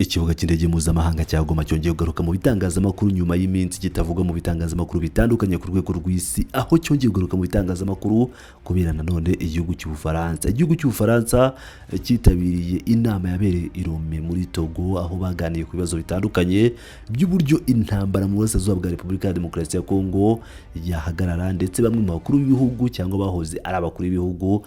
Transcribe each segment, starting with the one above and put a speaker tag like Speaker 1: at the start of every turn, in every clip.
Speaker 1: Ikibuga cy'indege mpuzamahanga cya Goma cyongeye kugaruka mu bitangazamakuru nyuma y'iminsi kitavugwa mu bitangazamakuru bitandukanye ku rwego rw'isi, aho cyongeye kugaruka mu bitangazamakuru kubera nanone igihugu cy'Ubufaransa. Igihugu cy'Ubufaransa cyitabiriye inama yabereye i Rome muri Togo, aho baganiye ku bibazo bitandukanye by'uburyo intambara mu burasirazuba bwa Repubulika ya Demokarasi ya Kongo yahagarara, ndetse bamwe mu bakuru b'ibihugu cyangwa bahoze ari abakuru b'ibihugu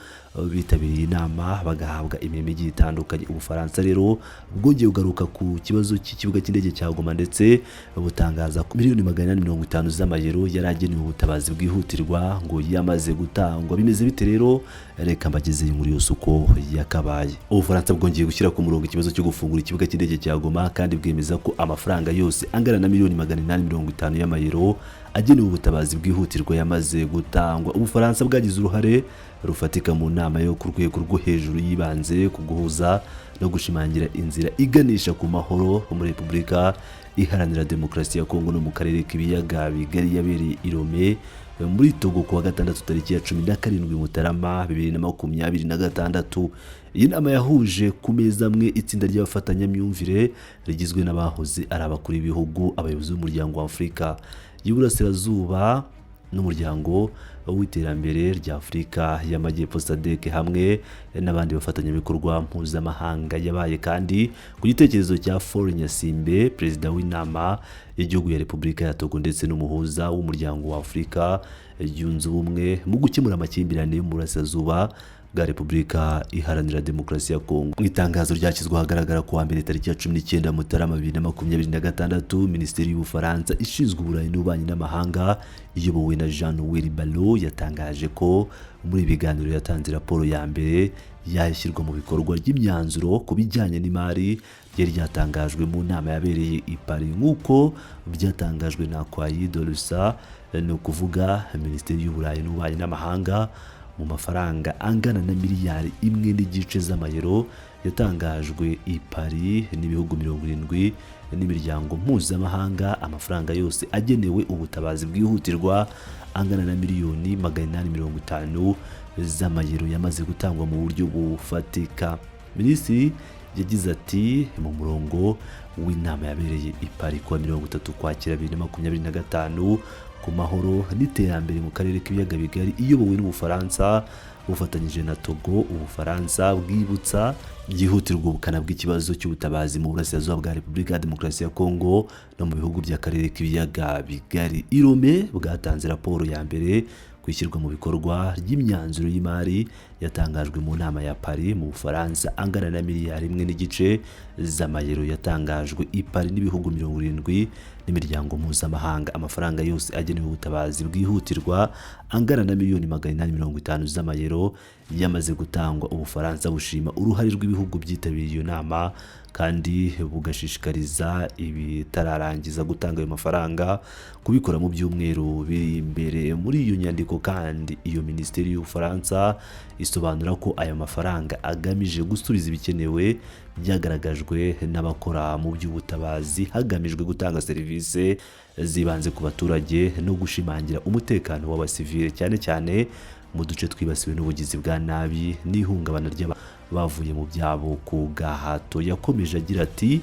Speaker 1: bitabiriye inama bagahabwa imirimo igiye itandukanye. Ubufaransa rero bwongeye kugaruka ku kibazo cy'ikibuga cy'indege cya Goma, ndetse butangaza ko miliyoni 850 z'amayero yari agenewe ubutabazi bwihutirwa ngo yamaze gutangwa. Bimeze bite rero? Reka mbageze inkuru yose uko yakabaye. Ubufaransa bwongeye gushyira ku murongo ikibazo cyo gufungura ikibuga cy'indege cya Goma, kandi bwemeza ko amafaranga yose angana na miliyoni 850 y'amayero agenewe ubutabazi bwihutirwa yamaze gutangwa. Ubufaransa bwagize uruhare rufatika mu nama yo ku rwego rwo hejuru yibanze ku guhuza no gushimangira inzira iganisha ku mahoro muri Repubulika Iharanira Demokarasi ya Kongo no mu karere k'ibiyaga bigari yabereye i Rome muri Togo kuwa gatandatu tariki ya 17 Mutarama 2026. Iyi nama yahuje ku meza amwe itsinda ry'abafatanyamyumvire rigizwe n'abahoze ari abakuru b'ibihugu, abayobozi b'umuryango wa Afurika y'Uburasirazuba n'umuryango w'iterambere rya Afurika y'Amajyepfo SADC, hamwe n'abandi bafatanyabikorwa mpuzamahanga. Yabaye kandi ku gitekerezo cya Faure Nyasimbe, perezida w'inama y'igihugu ya Repubulika ya Togo, ndetse n'umuhuza w'umuryango wa Afurika yunze ubumwe mu gukemura amakimbirane yo mu burasirazuba bwa Repubulika Iharanira Demokarasi ya Kongo. Mu itangazo ryashyizwe ahagaragara kuwa mbere tariki ya 19 Mutarama 2026, Minisiteri y'Ubufaransa ishinzwe uburayi n'ububanyi n'amahanga iyobowe na Jean-Noël Barrot yatangaje ko muri ibiganiro yatanze raporo ya mbere yashyirwa mu bikorwa ry'imyanzuro ku bijyanye n'imari yari ryatangajwe mu nama yabereye i Paris, nk'uko byatangajwe na Kwai Dolusa, ni ukuvuga Minisiteri y'Uburayi n'ububanyi n'amahanga. Mu mafaranga angana na miliyari 1.2 z'amayero yatangajwe i Paris n'ibihugu 70 n'imiryango mpuzamahanga, amafaranga yose agenewe ubutabazi bwihutirwa angana na miliyoni 850 z'amayero yamaze gutangwa mu buryo bufatika. Minisitiri yagize ati mu murongo w'inama yabereye i Paris kuwa 30 Ukwakira 2025 ku mahoro n'iterambere mu karere k'ibiyaga bigari iyobowe n'Ubufaransa bufatanyije na Togo, Ubufaransa bwibutsa byihutirwa ubukana bw'ikibazo cy'ubutabazi mu burasirazuba bwa Repubulika ya Demokarasi ya Kongo no mu bihugu by'akarere k'ibiyaga bigari. I Rome bwatanze raporo ya mbere kwishyirwa mu bikorwa ry'imyanzuro y'imari yatangajwe mu nama ya Paris mu Bufaransa angana na miliyari 1.2 z'amayero yatangajwe i Paris n'ibihugu 70 n'imiryango mpuzamahanga. Amafaranga yose agenewe ubutabazi bwihutirwa angana na miliyoni 850 z'amayero yamaze gutangwa. Ubufaransa bushima uruhare rw'ibihugu byitabiriye iyo nama, kandi bugashishikariza ibitararangiza gutanga ayo mafaranga kubikora mu byumweru biri imbere. Muri iyo nyandiko kandi iyo Minisiteri y'Ubufaransa isobanura ko ayo mafaranga agamije gusubiza ibikenewe byagaragajwe n'abakora mu by'ubutabazi hagamijwe gutanga serivisi zibanze ku baturage no gushimangira umutekano w'abasivile, cyane cyane mu duce twibasiwe n'ubugizi bwa nabi n'ihungabana ry'abavuye mu byabo ku gahato. Yakomeje agira ati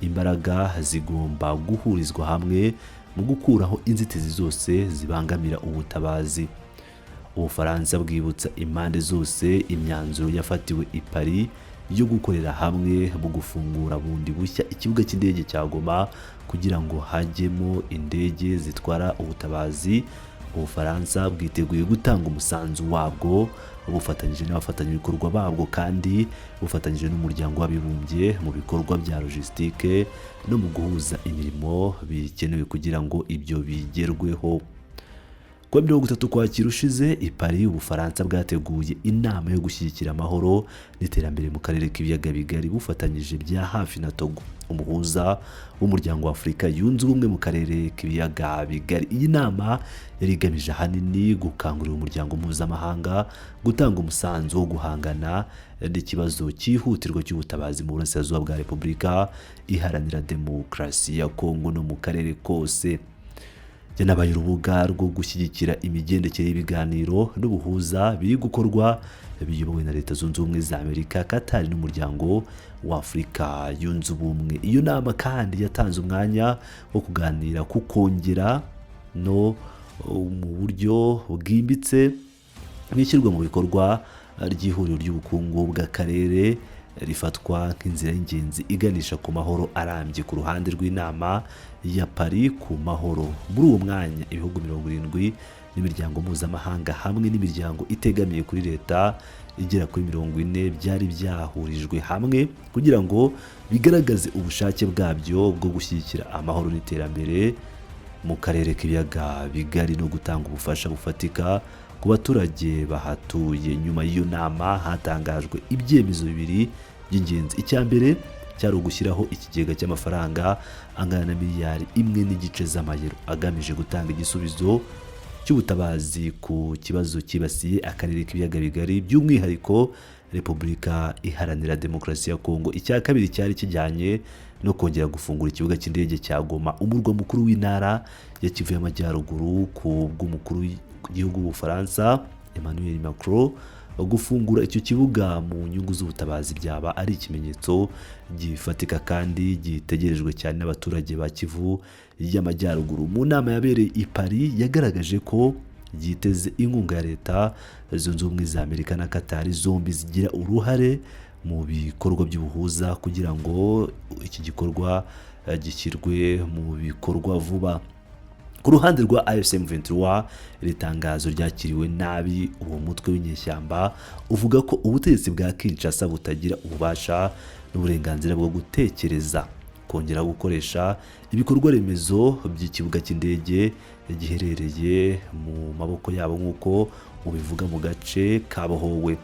Speaker 1: imbaraga zigomba guhurizwa hamwe mu gukuraho inzitizi zose zibangamira ubutabazi. Ubufaransa bwibutsa impande zose imyanzuro yafatiwe i Paris yo gukorera hamwe mu gufungura bundi bushya ikibuga cy'indege cya Goma kugira ngo hajyemo indege zitwara ubutabazi. Ubufaransa bwiteguye gutanga umusanzu wabwo bufatanyije n'abafatanyabikorwa babwo, kandi bufatanyije n'umuryango w'abibumbye mu bikorwa bya logistique no mu guhuza imirimo bikenewe kugira ngo ibyo bigerweho. Kuwa 30 Ukwakira ushize i Paris, Ubufaransa bwateguye inama yo gushyigikira amahoro n'iterambere mu karere k'ibiyaga bigari bufatanyije bya hafi na Togo, umuhuza w'umuryango wa Afurika yunze ubumwe mu karere k'ibiyaga bigari. Iyi nama yari igamije ahanini gukangurira umuryango mpuzamahanga gutanga umusanzu wo guhangana n'ikibazo cyihutirwa cy'ubutabazi mu burasirazuba bwa Repubulika Iharanira Demokarasi ya Kongo no mu karere kose. yanabaye urubuga rwo gushyigikira imigendekere y'ibiganiro n'ubuhuza biri gukorwa biyobowe na Leta Zunze Ubumwe za Amerika, Qatar n'umuryango wa Afurika Yunze Ubumwe. Iyo nama kandi yatanze umwanya wo kuganira ku kongera no mu buryo bwimbitse n'ishyirwa mu bikorwa ry'ihuriro ry'ubukungu bw'akarere rifatwa nk'inzira y'ingenzi iganisha ku mahoro arambye ku ruhande rw'inama ya Paris ku mahoro. Muri uwo mwanya ibihugu 70 n'imiryango mpuzamahanga hamwe n'imiryango itegamiye kuri leta igera kuri 40 byari byahurijwe hamwe kugira ngo bigaragaze ubushake bwabyo bwo gushyigikira amahoro n'iterambere mu karere k'ibiyaga bigari no gutanga ubufasha bufatika ku baturage bahatuye. Nyuma y'iyo nama hatangajwe ibyemezo bibiri by'ingenzi. Icya mbere cyari ugushyiraho ikigega cy'amafaranga angana na miliyari 1.5 z'amayero agamije gutanga igisubizo cy'ubutabazi ku kibazo kibasiye akarere k'ibiyaga bigari by'umwihariko Repubulika Iharanira Demokarasi ya Kongo. Icya kabiri cyari kijyanye no kongera gufungura ikibuga cy'indege cya Goma, umurwa mukuru w'intara ya Kivu y'Amajyaruguru, ku bw'umukuru w'igihugu w'Ubufaransa Emmanuel Macron. Gufungura icyo kibuga mu nyungu z'ubutabazi byaba ari ikimenyetso gifatika kandi gitegerejwe cyane n'abaturage ba Kivu y'Amajyaruguru. Mu nama yabereye i Paris yagaragaje ko yiteze inkunga ya Leta Zunze Ubumwe za Amerika na Qatar, zombi zigira uruhare mu bikorwa by'ubuhuza kugira ngo iki gikorwa gishyirwe mu bikorwa vuba. Ku ruhande rwa AFC M23 iri tangazo ryakiriwe nabi. Uwo mutwe w'inyeshyamba uvuga ko ubutegetsi bwa Kinshasa butagira ububasha n'uburenganzira bwo gutekereza kongera gukoresha ibikorwa remezo by'ikibuga cy'indege giherereye mu maboko yabo nk'uko ubivuga mu gace kabohowe,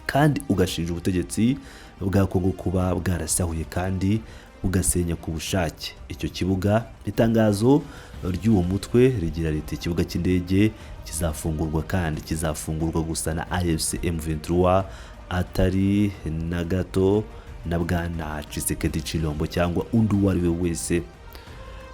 Speaker 1: kandi ugashinja ubutegetsi bwa Kongo kuba bwarasahuye kandi ugasenya ku bushake icyo kibuga. Itangazo ry'uwo mutwe rigira riti ikibuga cy'indege kizafungurwa kandi kizafungurwa gusa na AFC M23 atari na gato na Bwana Tshisekedi Tshilombo cyangwa undi uwo ari we wese.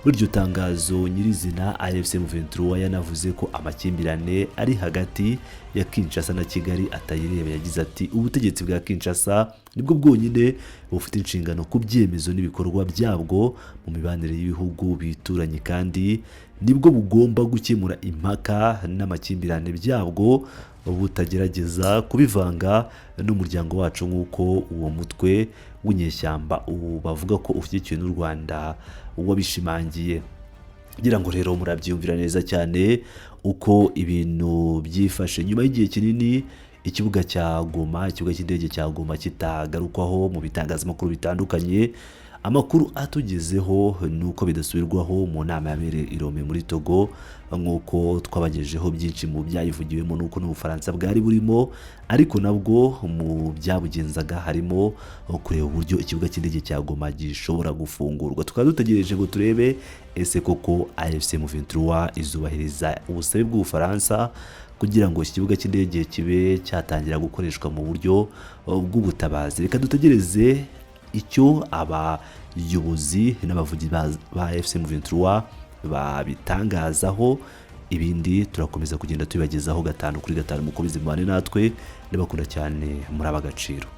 Speaker 1: Muri iryo tangazo nyirizina AFC M23 yanavuze ko amakimbirane ari hagati ya Kinshasa na Kigali atayireba. Yagize ati ubutegetsi bwa Kinshasa nibwo bwonyine bufite inshingano ku byemezo n'ibikorwa byabwo mu mibanire y'ibihugu bituranye, kandi nibwo bugomba gukemura impaka n'amakimbirane byabwo butagerageza kubivanga n'umuryango wacu nk'uko uwo mutwe w'inyeshyamba bavuga ko ushyigikiwe n'u Rwanda wabishimangiye. Ngira ngo rero murabyumvira neza cyane uko ibintu byifashe nyuma y'igihe kinini ikibuga cya Goma, ikibuga cy'indege cya Goma kitagarukwaho mu bitangazamakuru bitandukanye. Amakuru atugezeho nuko bidasubirwaho mu nama yabereye i Rome muri Togo, nk'uko twabagejeho byinshi mu byayivugiwemo nuko n'Ubufaransa bwari burimo, ariko nabwo mu byabugenzaga harimo kureba uburyo ikibuga cy'indege cya Goma gishobora gufungurwa. Tukaba dutegereje ngo turebe ese koko AFC M23 izubahiriza ubusabe bw'Ubufaransa kugira ngo iki kibuga cy'indege kibe cyatangira gukoreshwa mu buryo bw'ubutabazi. Reka dutegereze icyo abayobozi n'abavugi ba AFC M23 babitangazaho. Ibindi turakomeza kugenda tubibagezaho 5 kuri 5. Mukomeze mubane natwe, ndabakunda cyane, muri ab'agaciro.